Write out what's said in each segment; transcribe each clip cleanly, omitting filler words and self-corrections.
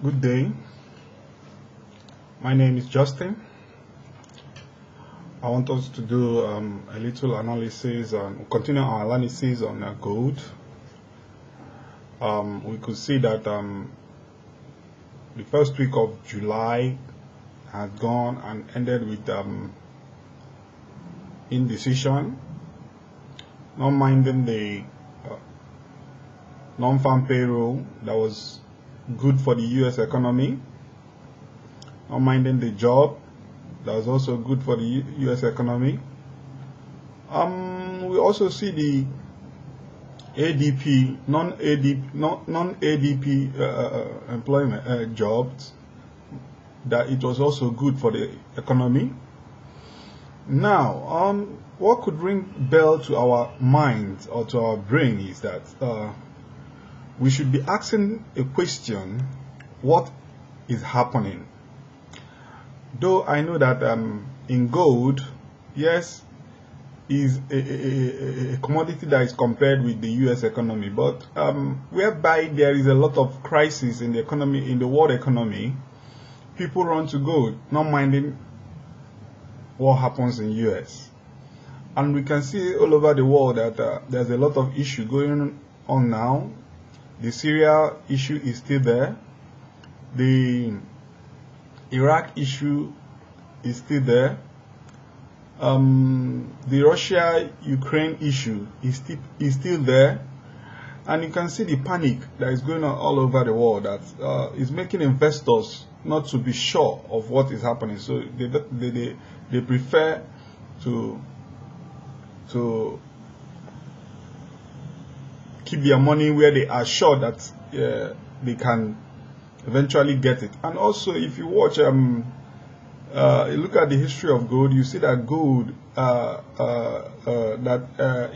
Good day. My name is Justin. I want us to do a little analysis and continue our analysis on gold. We could see that the first week of July had gone and ended with indecision, not minding the non-farm payroll that was good for the US economy, not minding the job that was also good for the US economy. We also see the ADP, non-ADP employment jobs, that it was also good for the economy. Now, what could ring bell to our minds or to our brain is that we should be asking a question: what is happening? Though I know that in gold, yes, is a commodity that is compared with the US economy, but whereby there is a lot of crisis in the economy, in the world economy, people run to gold, not minding what happens in US. And we can see all over the world that there's a lot of issue going on now. The Syria issue is still there. The Iraq issue is still there. The Russia-Ukraine issue is still there. And you can see the panic that is going on all over the world that is making investors not to be sure of what is happening. So they prefer to keep their money where they are sure that they can eventually get it. And also, if you watch, look at the history of gold, you see that gold,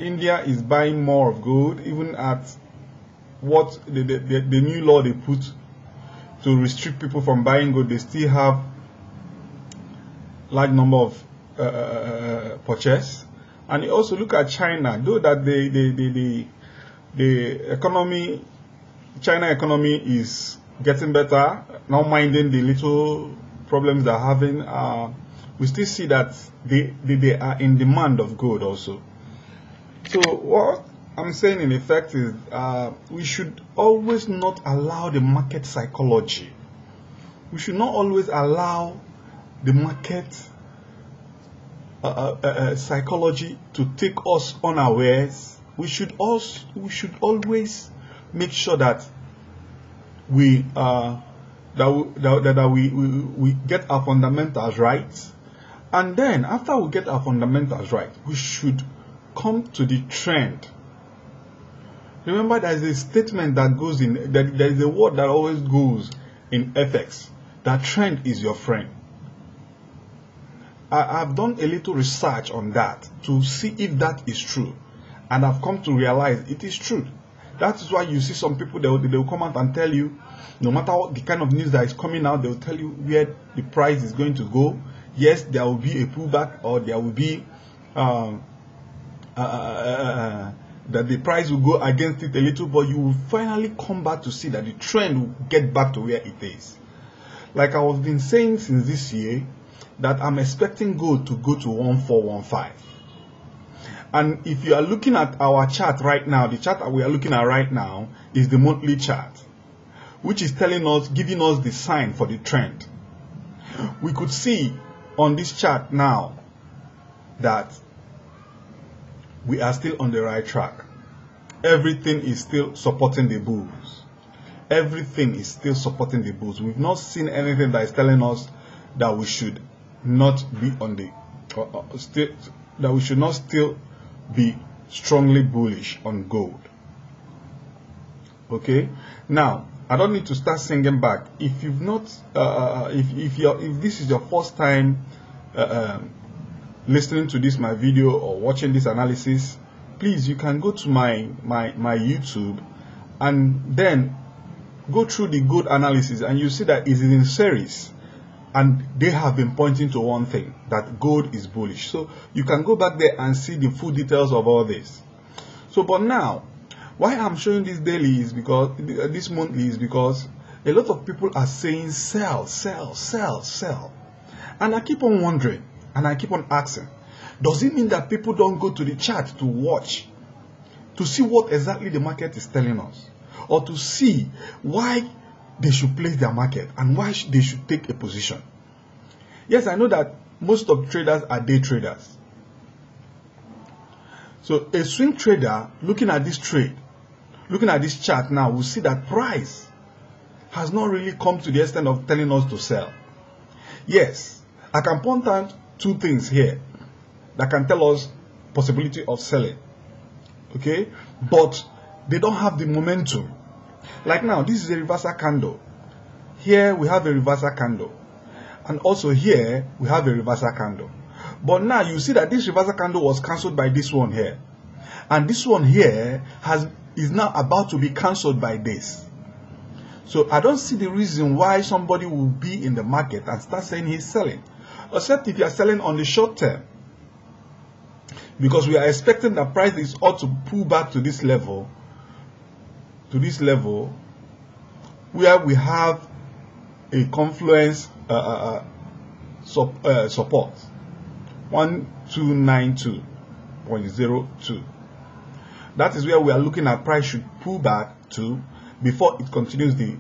India is buying more of gold, even at what the new law they put to restrict people from buying gold. They still have large number of purchase. And you also look at China, though that the economy, China economy is getting better, not minding the little problems they're having, we still see that they are in demand of gold also. So what I'm saying in effect is we should always not allow the market psychology. We should not always allow the market psychology to take us unawares. We should always make sure that we we get our fundamentals right, and then after we get our fundamentals right, we should come to the trend. Remember, there is a statement that goes in, that there is a word that always goes in FX, that trend is your friend. I've done a little research on that to see if that is true, and I've come to realize it is true. That is why you see some people, they will come out and tell you, no matter what the kind of news that is coming out, they will tell you where the price is going to go. Yes, there will be a pullback, or there will be that the price will go against it a little, but you will finally come back to see that the trend will get back to where it is. Like I have been saying since this year, that I'm expecting gold to go to 1415. And if you are looking at our chart right now, the chart that we are looking at right now is the monthly chart, which is telling us, giving us the sign for the trend. We could see on this chart now that we are still on the right track. Everything is still supporting the bulls. Everything is still supporting the bulls. We've not seen anything that is telling us that we should not be on the that we should not still be strongly bullish on gold. Okay, now I don't need to start singing back. If you've not, if this is your first time listening to my video or watching this analysis, please, you can go to my YouTube and then go through the gold analysis, and you see that it is in series. And they have been pointing to one thing, that gold is bullish. So you can go back there and see the full details of all this. So, but now, why I'm showing this daily is because, this monthly is because a lot of people are saying sell, sell, sell, sell. And I keep on wondering, and I keep on asking, does it mean that people don't go to the chart to watch, to see what exactly the market is telling us, or to see why they should place their market and why they should take a position? Yes, I know that most of traders are day traders. So a swing trader looking at this trade, looking at this chart now, will see that price has not really come to the extent of telling us to sell. Yes, I can point out two things here that can tell us possibility of selling. Okay, but they don't have the momentum. Like now, this is a reversal candle. Here we have a reversal candle, and also here we have a reversal candle. But now you see that this reversal candle was cancelled by this one here, and this one here is now about to be cancelled by this. So I don't see the reason why somebody will be in the market and start saying he's selling, except if you are selling on the short term, because we are expecting the price is ought to pull back to this level, where we have a confluence support 1292.02. That is where we are looking at price should pull back to before it continues the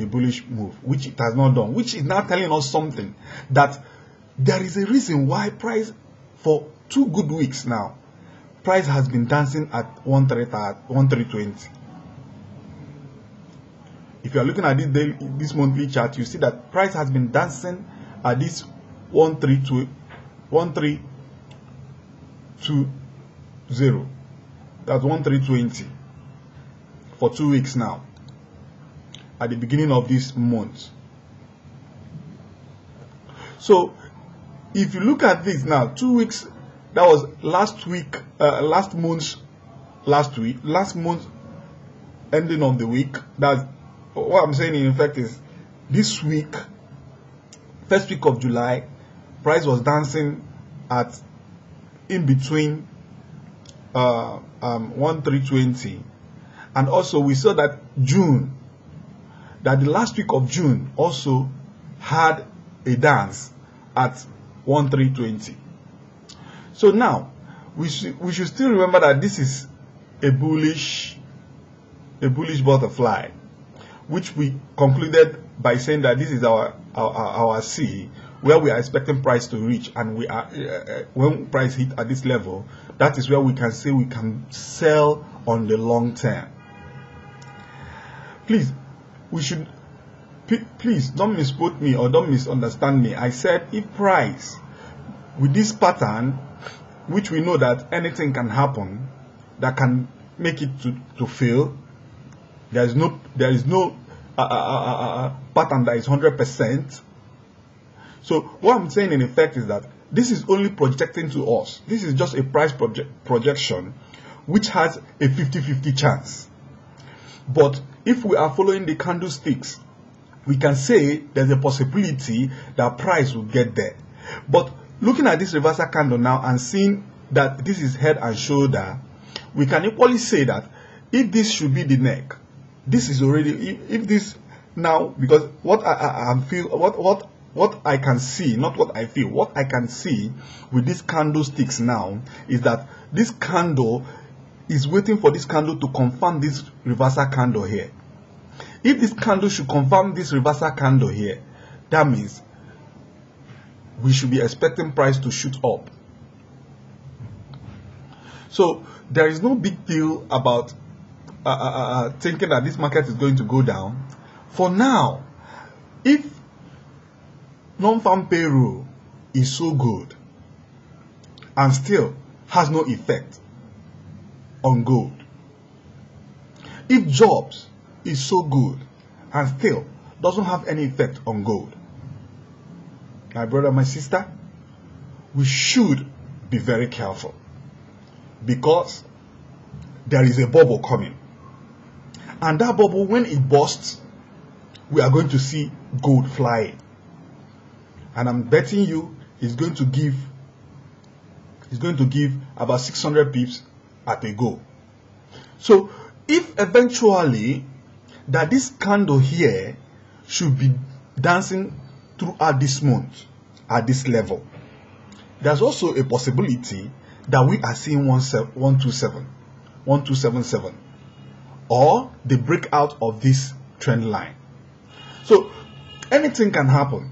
bullish move, which it has not done, which is now telling us something, that there is a reason why price for 2 good weeks now, price has been dancing at 1320. If you are looking at this monthly chart, you see that price has been dancing at this 1320. That's 1320 for 2 weeks now, at the beginning of this month. So if you look at this now, 2 weeks, that was last month ending of the week. That's what I'm saying in effect is this week, first week of July, price was dancing at in between 1320, and also we saw that the last week of June also had a dance at 1320. So now we should still remember that this is a bullish butterfly, which we concluded by saying that this is our C, where we are expecting price to reach, and we are when price hit at this level, that is where we can say we can sell on the long term. Please don't misquote me or don't misunderstand me. I said if price with this pattern, which we know that anything can happen that can make it to fail, there is no pattern that is 100%. So what I'm saying in effect is that this is only projecting to us. This is just a price projection which has a 50-50 chance. But if we are following the candlesticks, we can say there's a possibility that price will get there. But looking at this reversal candle now and seeing that this is head and shoulder, we can equally say that if this should be the neck, this is already, if this now, because what I feel, what I can see, not what I feel, what I can see with these candlesticks now is that this candle is waiting for this candle to confirm this reversal candle here. If this candle should confirm this reversal candle here, that means we should be expecting price to shoot up. So there is no big deal about thinking that this market is going to go down. For now, if non-farm payroll is so good and still has no effect on gold, if jobs is so good and still doesn't have any effect on gold, my brother, my sister, we should be very careful, because there is a bubble coming, and that bubble, when it bursts, we are going to see gold flying, and I'm betting you it's going to give about 600 pips at a go. So if eventually that this candle here should be dancing throughout this month at this level. There's also a possibility that we are seeing 1277 or the breakout of this trend line. So anything can happen.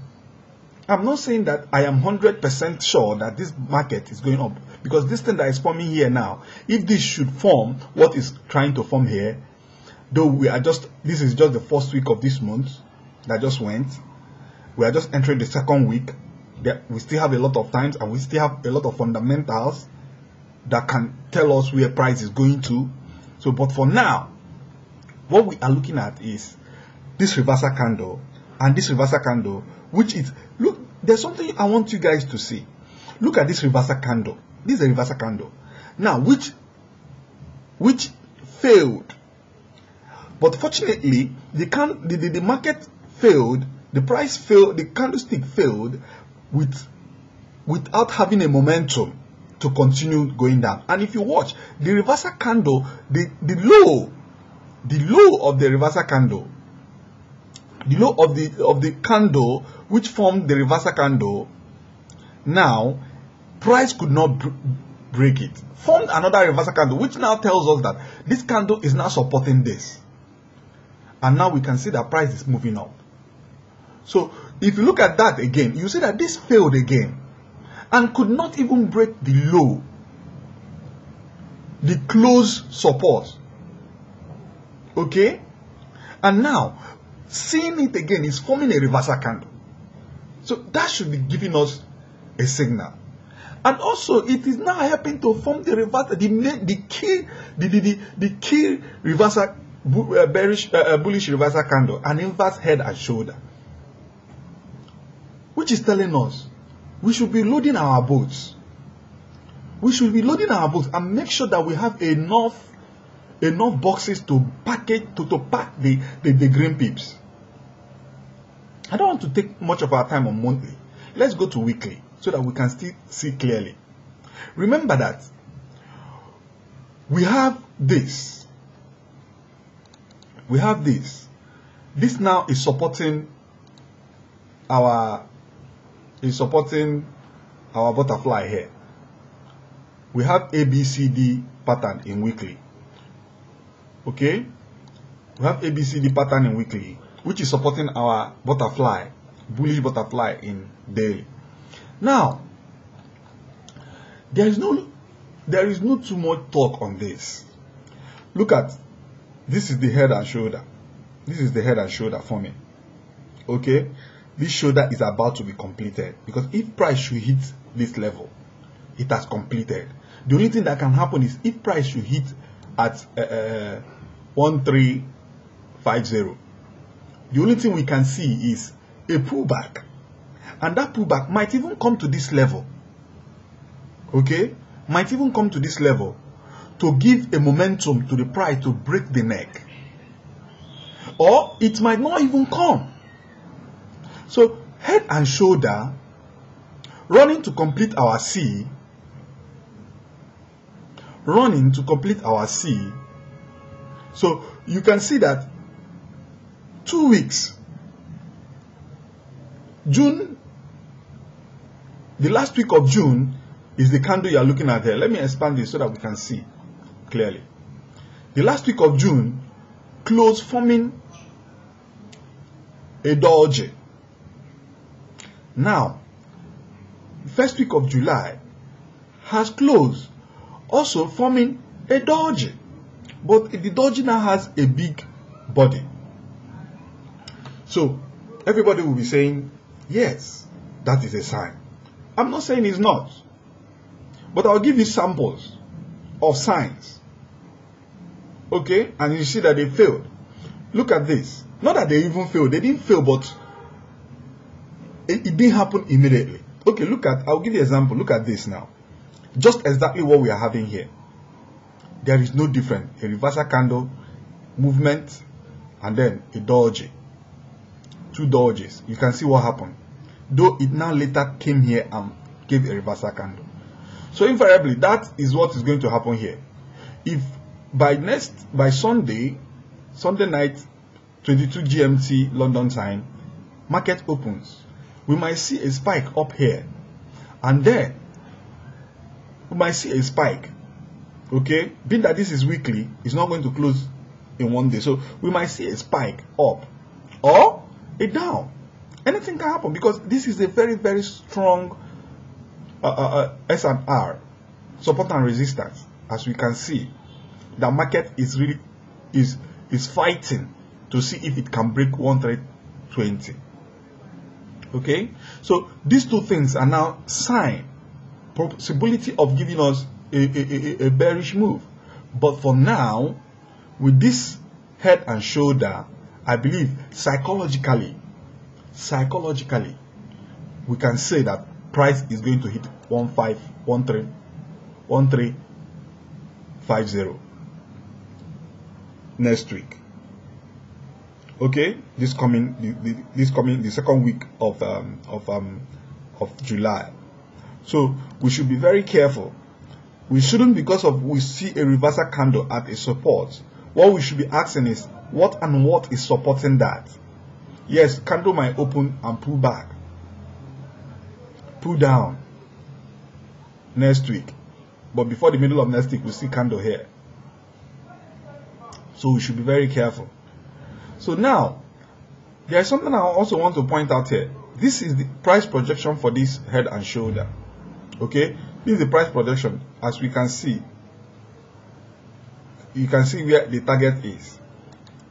I'm not saying that I am 100% sure that this market is going up, because this thing that is forming here now, if this should form what is trying to form here, though this is just the first week of this month that just went, we are just entering the second week. We still have a lot of times, and we still have a lot of fundamentals that can tell us where price is going to. So, but for now, what we are looking at is this reversal candle and this reversal candle, which is, look, there's something I want you guys to see. Look at this reversal candle. This is a reversal candle now, which failed. But fortunately, the market failed, the price failed, the candlestick failed without having a momentum to continue going down. And if you watch the reversal candle, the low of the reversal candle, the low of the candle which formed the reversal candle, now price could not break it, formed another reversal candle, which now tells us that this candle is now supporting this, and now we can see that price is moving up. So if you look at that again, you see that this failed again and could not even break the low, the close support. Okay, and now seeing it again is forming a reversal candle. So that should be giving us a signal. And also it is now helping to form the reversal, the key reversal, bullish reversal candle, an inverse head and shoulder, which is telling us we should be loading our boats. We should be loading our boats and make sure that we have enough boxes to package to pack the green pips. I don't want to take much of our time on monthly. Let's go to weekly so that we can still see clearly. Remember that we have this. We have this. This now is supporting our butterfly here. We have ABCD pattern in weekly. Okay, we have ABCD pattern in weekly, which is supporting our butterfly, bullish butterfly in daily. Now, there is no too much talk on this. Look at, this is the head and shoulder. This is the head and shoulder forming. Okay, this shoulder is about to be completed, because if price should hit this level, it has completed. The only thing that can happen is if price should hit at 1350, the only thing we can see is a pullback, and that pullback might even come to this level. Okay, might even come to this level to give a momentum to the price to break the neck, or it might not even come. So head and shoulder running to complete our C, So you can see that 2 weeks, June, the last week of June is the candle you are looking at here. Let me expand this so that we can see clearly. The last week of June closed forming a doji. Now, the first week of July has closed, also forming a doji. But the doji now has a big body. So everybody will be saying, yes, that is a sign. I'm not saying it's not, but I'll give you samples of signs. Okay, and you see that they failed. Look at this. Not that they even failed. They didn't fail, but it didn't happen immediately. Okay, look at, I'll give you an example. Look at this now. Just exactly what we are having here. There is no difference. A reversal candle, movement, and then a doji. Two dojis. You can see what happened. Though it now later came here and gave a reversal candle. So invariably, that is what is going to happen here. If by Sunday night, 22 GMT London time, market opens, we might see a spike up here, and then we might see a spike. Okay, being that this is weekly, it's not going to close in one day, so we might see a spike up or a down. Anything can happen because this is a very, very strong S&R, support and resistance. As we can see, the market is really is fighting to see if it can break 1320. Okay, so these two things are now sign possibility of giving us a bearish move. But for now, with this head and shoulder, I believe psychologically, we can say that price is going to hit 1350 next week. Okay, the second week of July. So we should be very careful. We shouldn't, because of we see a reversal candle at a support. What we should be asking is what is supporting that. Yes, candle might open and pull back, pull down next week, but before the middle of next week, we'll see candle here. So we should be very careful. So now, there's something I also want to point out here. This is the price projection for this head and shoulder. Okay, this is the price projection. As we can see, you can see where the target is.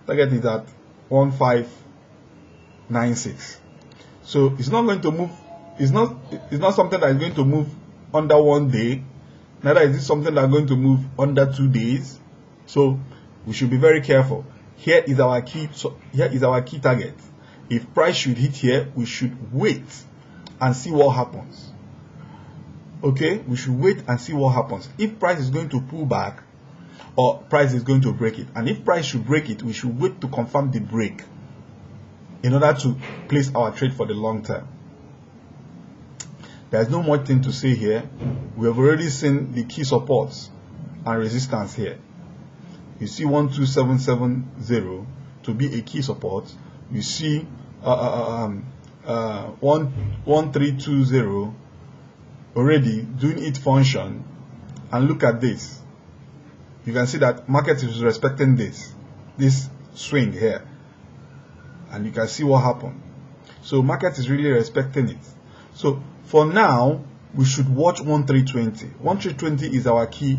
Target is at 1596. So it's not going to move. It's not something that is going to move under one day. Neither is it something that is going to move under 2 days. So we should be very careful. Here is our key. So here is our key target. If price should hit here, we should wait and see what happens. Okay, we should wait and see what happens. If price is going to pull back, or price is going to break it, and if price should break it, we should wait to confirm the break in order to place our trade for the long term. There's no more thing to say here. We have already seen the key supports and resistance here. You see 12770 to be a key support. You see 1320 already doing its function. And look at this. You can see that market is respecting this swing here, and you can see what happened. So market is really respecting it. So for now, we should watch 1320. 1320 is our key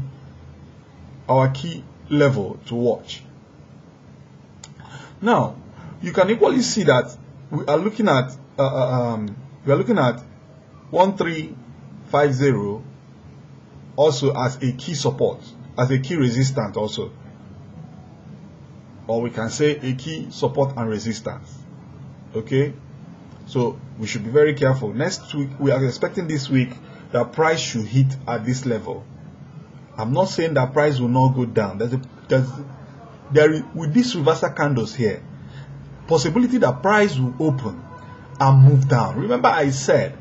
level to watch. Now you can equally see that we are looking at 1350 also as a key support, as a key resistance also, or we can say a key support and resistance. Okay, so we should be very careful. Next week, we are expecting this week that price should hit at this level. I'm not saying that price will not go down. With these reversal candles here, possibility that price will open and move down. Remember I said,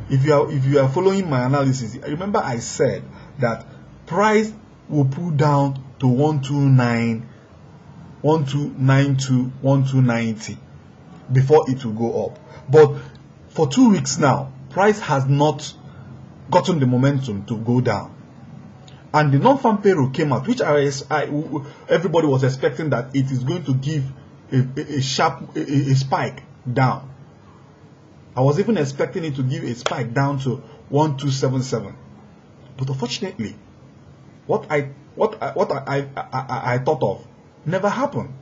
if you are following my analysis, remember I said that price will pull down to 1292, 1290 before it will go up. But for 2 weeks now, price has not gotten the momentum to go down. And the non-farm payroll came out, which everybody was expecting that it is going to give a sharp spike down. I was even expecting it to give a spike down to 1277. But unfortunately, what I thought of never happened.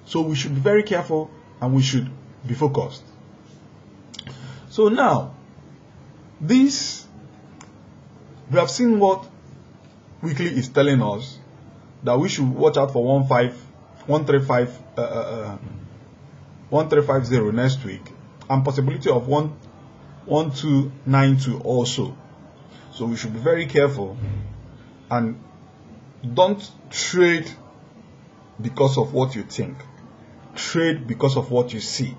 So we should be very careful and we should be focused. So now, we have seen what weekly is telling us, that we should watch out for 1350 next week, and possibility of 1292 also. So we should be very careful and don't trade because of what you think. Trade because of what you see.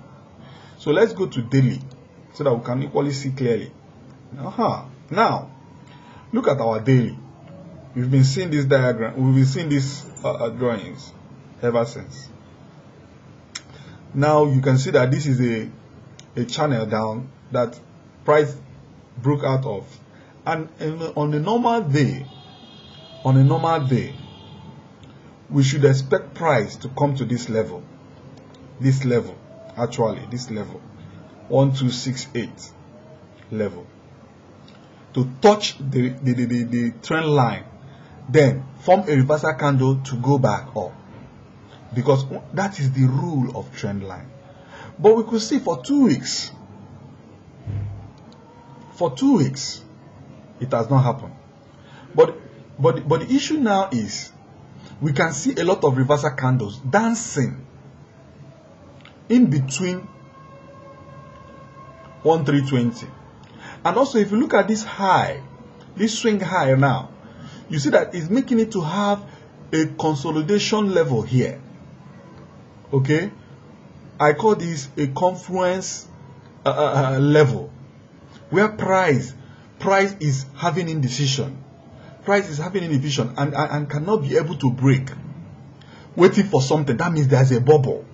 So let's go to daily so that we can equally see clearly. Now, look at our daily. We've been seeing this diagram. We've been seeing these drawings ever since. Now you can see that this is a channel down that price broke out of, and on a normal day, we should expect price to come to this level, this level 1268 level, to touch the trend line, then form a reversal candle to go back up, because that is the rule of trend line. But we could see for 2 weeks, it has not happened. But the issue now is we can see a lot of reversal candles dancing in between 1320. And also, if you look at this high, this swing high now, you see that it's making it to have a consolidation level here. Okay, I call this a confluence level, where price is having indecision. Price is having indecision and cannot be able to break, waiting for something. That means there's a bubble.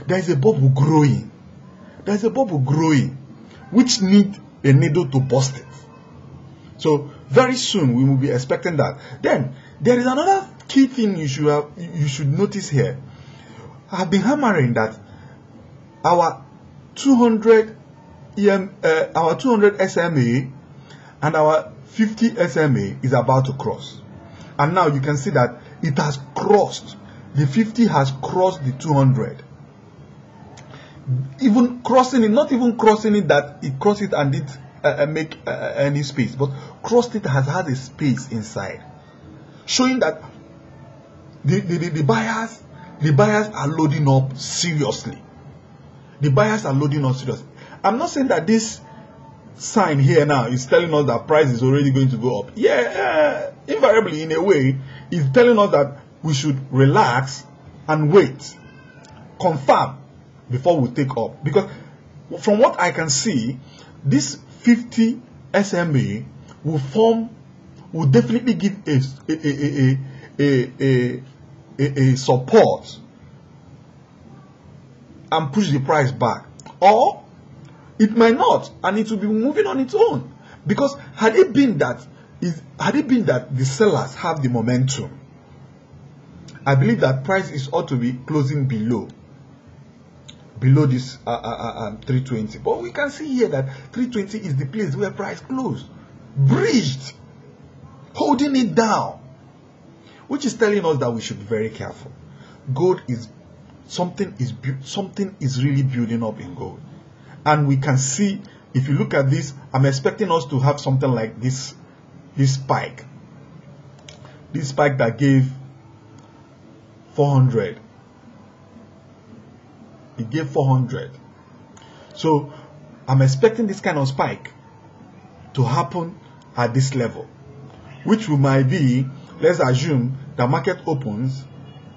There is a bubble growing. There's a bubble growing, which need a needle to burst it. So very soon we will be expecting that. Then there is another key thing you should notice here. I have been hammering that our 200 SMA and our 50 SMA is about to cross, and now you can see that it has crossed. The 50 has crossed the 200. Even crossing it, not even crossing it that it crossed it and didn't make any space, but crossed it has had a space inside, showing that the buyers are loading up seriously. The buyers are loading up seriously. I'm not saying that this sign here now is telling us that price is already going to go up. Yeah, invariably, in a way, it's telling us that we should relax and wait, confirm before we take up. Because from what I can see, this 50 SMA will definitely give a support and push the price back, or it might not, and it will be moving on its own. Because had it been that the sellers have the momentum, I believe that price ought to be closing below this 320. But we can see here that 320 is the place where price closed, bridged, holding it down, which is telling us that we should be very careful. Gold is something is really building up in gold, and we can see, if you look at this, I'm expecting us to have something like this spike that gave 400. It gave 400. So I'm expecting this kind of spike to happen at this level, which might be, let's assume the market opens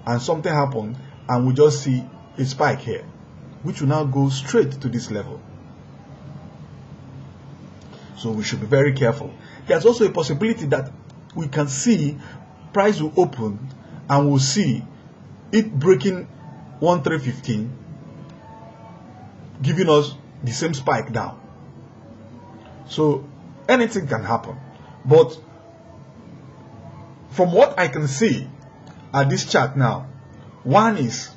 and something happens and we just see a spike here, which will now go straight to this level. So we should be very careful. There's also a possibility that we can see price will open and we'll see it breaking 1315, giving us the same spike down. So anything can happen. But from what I can see at this chart now, one is,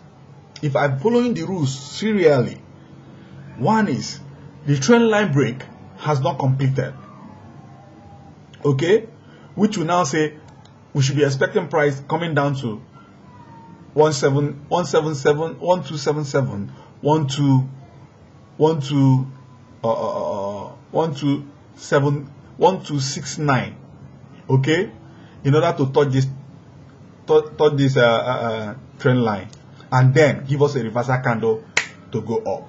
if I'm following the rules serially, one is the trend line break has not completed. Okay, which will now say we should be expecting price coming down to 1277, 1269. Okay, in order to touch this trend line, and then give us a reversal candle to go up.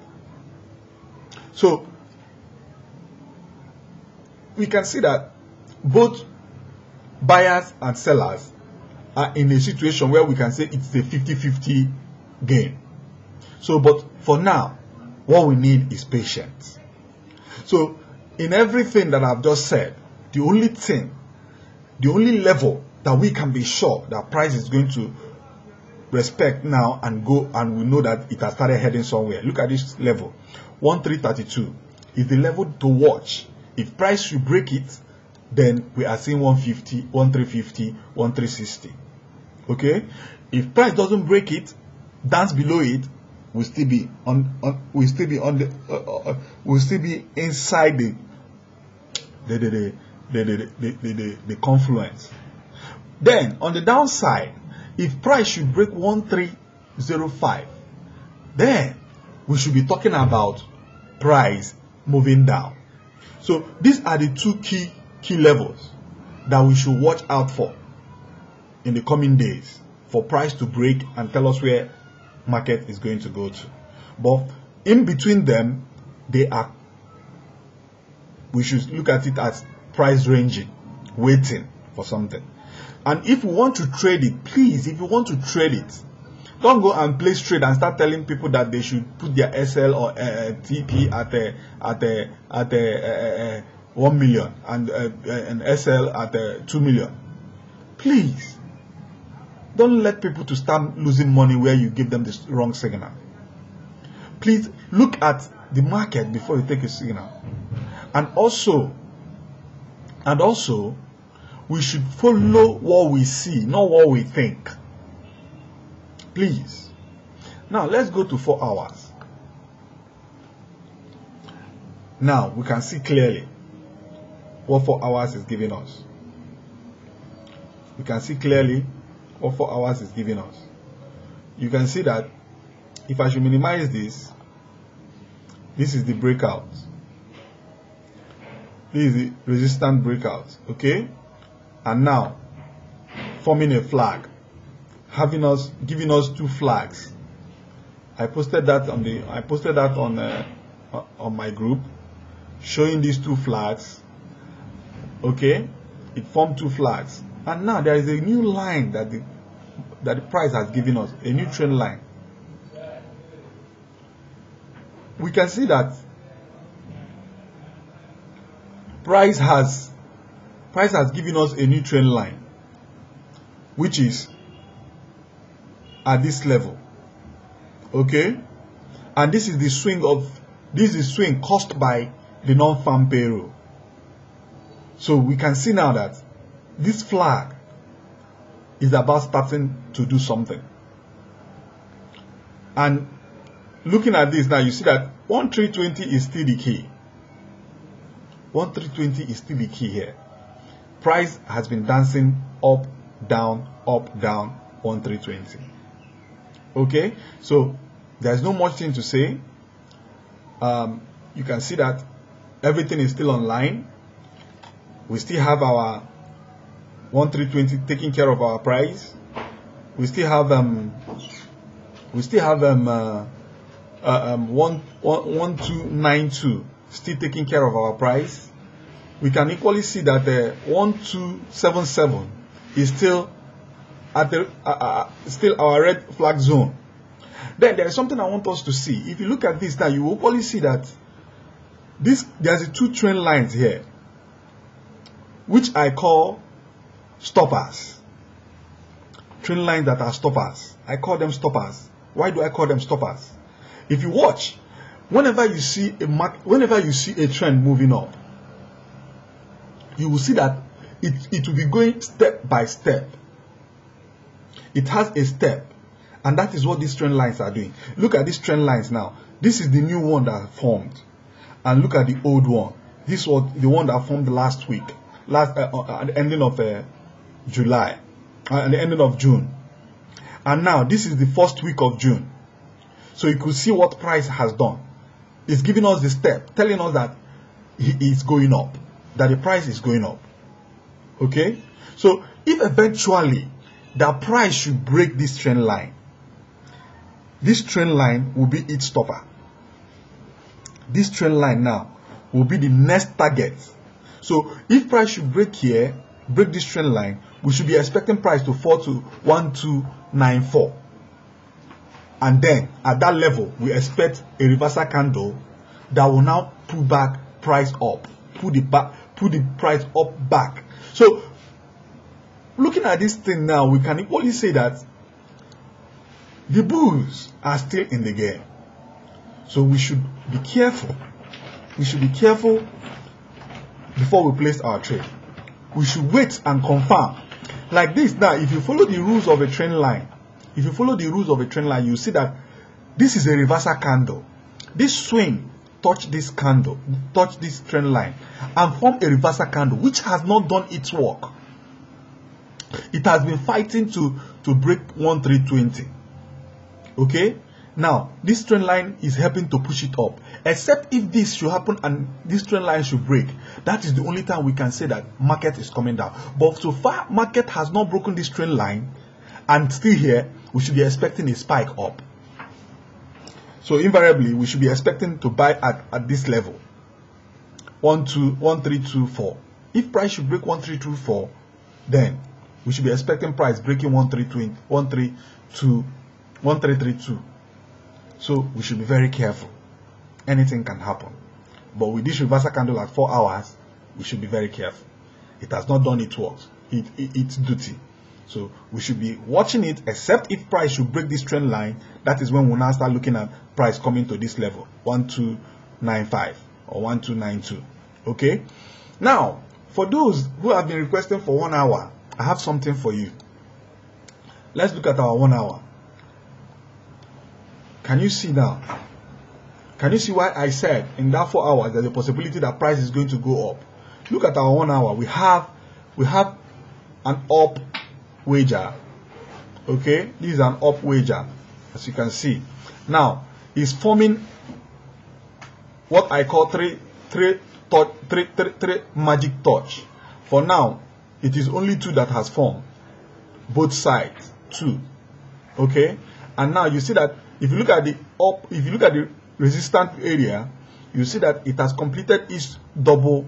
So we can see that both buyers and sellers are in a situation where we can say it's a 50-50 game. So, but for now, what we need is patience. So in everything that I've just said, the only level that we can be sure that price is going to respect now and go, and we know that it has started heading somewhere. Look at this level. 1332 is the level to watch. If price should break it, then we are seeing 150, 1350, 1360. Okay? If price doesn't break it, dance below it, we'll still be inside the confluence. Then on the downside, if price should break 1305, then we should be talking about price moving down. So these are the two key levels that we should watch out for in the coming days for price to break and tell us where market is going to go to. But in between them, we should look at it as price ranging, waiting for something. And if we want to trade it, please, if you want to trade it, don't go and place trade and start telling people that they should put their SL or TP at 1 million and SL at 2 million. Please, don't let people to start losing money where you give them the wrong signal. Please look at the market before you take a signal. And also, we should follow what we see, not what we think. Please. Now, let's go to 4 hours. Now, we can see clearly what 4 hours is giving us. We can see clearly what 4 hours is giving us. You can see that if I should minimize this, this is the breakout. This is the resistance breakout, okay? And now, forming a flag, giving us 2 flags. I posted that on my group, showing these 2 flags. Okay, it formed 2 flags, and now there is a new line that the price has given us, a new trend line. We can see that price has given us a new trend line, which is at this level. Okay, and this is the swing caused by the non-farm payroll. So we can see now that this flag is about starting to do something. And looking at this now, you see that 1320 is still the key. 1320 is still the key here. Price has been dancing up, down, 1320. Okay, so there's no much thing to say. You can see that everything is still online. We still have our 1320 taking care of our price. We still have 1292 still taking care of our price. We can equally see that 1277 is still at still our red flag zone. Then there is something I want us to see. If you look at this now, you will equally see that there's 2 trend lines here, which I call stoppers. Trend lines that are stoppers. I call them stoppers. Why do I call them stoppers? If you watch, whenever you see a trend moving up, you will see that it will be going step by step. It has a step, and that is what these trend lines are doing. Look at these trend lines now. This is the new one that formed, and look at the old one. This was the one that formed last week, at the ending of July, at the ending of June, and now this is the first week of June. So you could see what price has done. It's giving us the step, telling us that it is going up, that the price is going up. Okay, so if eventually the price should break this trend line, this trend line will be its stopper. This trend line now will be the next target. So if price should break here, break this trend line, we should be expecting price to fall to 1294. And then at that level, we expect a reversal candle that will now pull back price up, pull the price up back. So looking at this thing now, we can equally say that the bulls are still in the game. So we should be careful. We should be careful before we place our trade. We should wait and confirm. Like this now, if you follow the rules of a trend line, you see that this is a reversal candle. This swing touch this candle, touch this trend line, and form a reversal candle which has not done its work. It has been fighting to break 1320. Okay? Now, this trend line is helping to push it up. Except if this should happen and this trend line should break. That is the only time we can say that market is coming down. But so far, market has not broken this trend line and still here, we should be expecting a spike up. So invariably, we should be expecting to buy at this level. 1324. If price should break 1324, then we should be expecting price breaking 1332. So we should be very careful. Anything can happen. But with this reversal candle at 4 hours, we should be very careful. It has not done its work, its duty. So we should be watching it, except if price should break this trend line. That is when we'll now start looking at price coming to this level, 1295 or 1292. Okay? Now, for those who have been requesting for 1 hour, I have something for you. Let's look at our 1 hour. Can you see now? Can you see why I said in that 4 hours there's a possibility that price is going to go up? Look at our 1 hour. We have an up wager. Okay, this is an up wager, as you can see. Now it's forming what I call three magic touch. For now, it is only 2 that has formed. Both sides 2. Okay, and now you see that if you look at the resistance area, you see that it has completed its double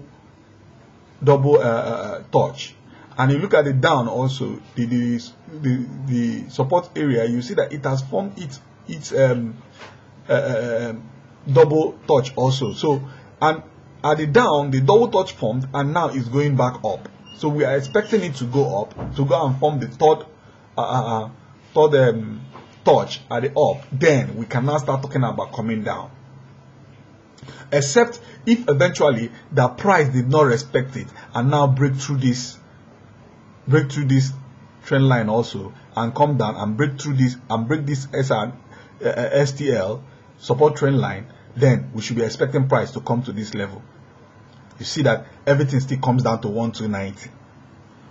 touch. And you look at the down also, the support area, you see that it has formed its double touch also. So, and at the down, the double touch formed, and now it's going back up. So we are expecting it to go up, to go and form the third touch at the up. Then we can now start talking about coming down. Except if eventually the price did not respect it and now break through this trend line also and come down and break through this and break this STL support trend line, then we should be expecting price to come to this level. You see that everything still comes down to 1290,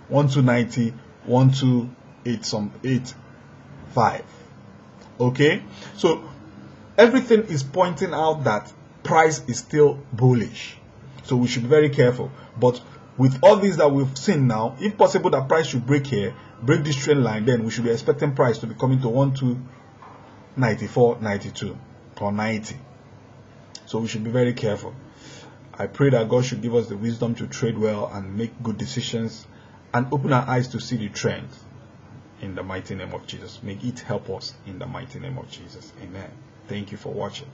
1285. Okay, so everything is pointing out that price is still bullish. So we should be very careful. But with all these that we've seen now, if possible that price should break here, break this trend line, then we should be expecting price to be coming to 1294, 92 or 90. So we should be very careful. I pray that God should give us the wisdom to trade well and make good decisions and open our eyes to see the trend. In the mighty name of Jesus. May it help us in the mighty name of Jesus. Amen. Thank you for watching.